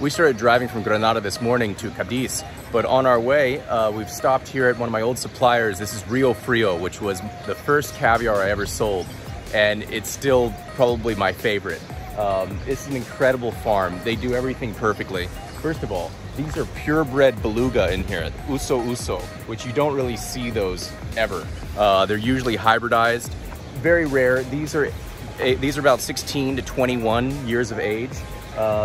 We started driving from Granada this morning to Cadiz, but on our way, we've stopped here at one of my old suppliers. This is Riofrío, which was the first caviar I ever sold, and it's still probably my favorite. It's an incredible farm. They do everything perfectly. First of all, these are purebred beluga in here, uso, which you don't really see those ever. They're usually hybridized, very rare. These are about 16 to 21 years of age.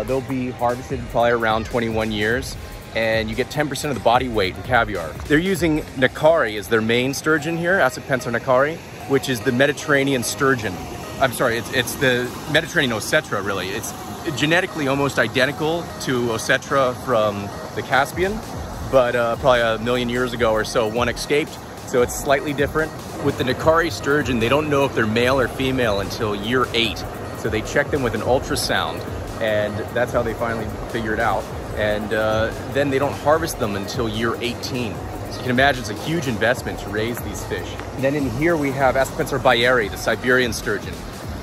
They'll be harvested probably around 21 years, and you get 10% of the body weight in caviar. They're using Naccarii as their main sturgeon here, Acipenser Naccarii, which is the Mediterranean sturgeon. I'm sorry, it's the Mediterranean ossetra, really. It's genetically almost identical to ossetra from the Caspian, but probably a million years ago or so, one escaped, so it's slightly different. With the Naccarii sturgeon, they don't know if they're male or female until year 8, so they check them with an ultrasound, and that's how they finally figure it out. And then they don't harvest them until year 18. So you can imagine it's a huge investment to raise these fish. And then in here we have Acipenser Baerii, the Siberian sturgeon.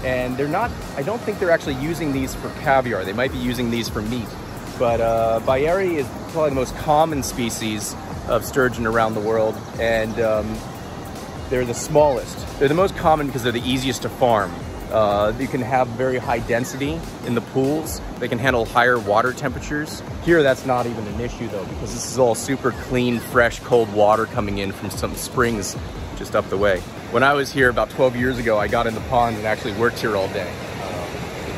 And they're not, I don't think they're actually using these for caviar. They might be using these for meat. But Baerii is probably the most common species of sturgeon around the world. And they're the smallest. They're the most common because they're the easiest to farm. You can have very high density in the pools. They can handle higher water temperatures. Here, that's not even an issue though, because this is all super clean, fresh, cold water coming in from some springs just up the way. When I was here about 12 years ago, I got in the pond and actually worked here all day.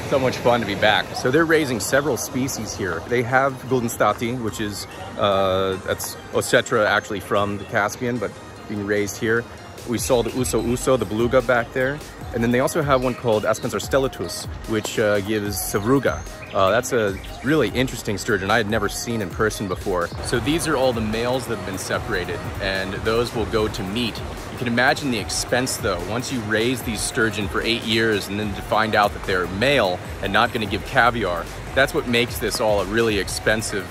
It's so much fun to be back. So they're raising several species here. They have Guldenstati, which is, that's ossetra actually from the Caspian, but being raised here. We saw the uso, the beluga back there. And then they also have one called Acipenser stellatus, which gives savruga. That's a really interesting sturgeon I had never seen in person before. So these are all the males that have been separated, and those will go to meat. You can imagine the expense though, once you raise these sturgeon for 8 years and then to find out that they're male and not going to give caviar. That's what makes this all a really expensive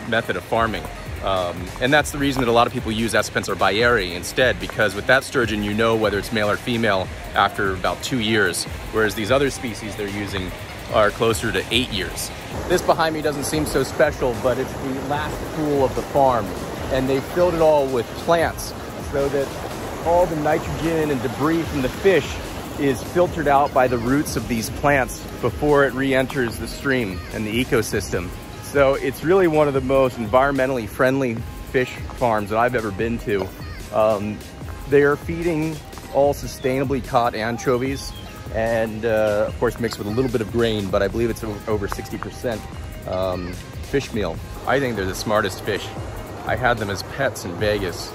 method of farming. And that's the reason that a lot of people use Acipenser Baerii instead, because with that sturgeon you know whether it's male or female after about 2 years, whereas these other species they're using are closer to 8 years. This behind me doesn't seem so special, but it's the last pool of the farm, and they filled it all with plants so that all the nitrogen and debris from the fish is filtered out by the roots of these plants before it re-enters the stream and the ecosystem. So it's really one of the most environmentally friendly fish farms that I've ever been to. They are feeding all sustainably caught anchovies and of course mixed with a little bit of grain, but I believe it's over 60% fish meal. I think they're the smartest fish. I had them as pets in Vegas.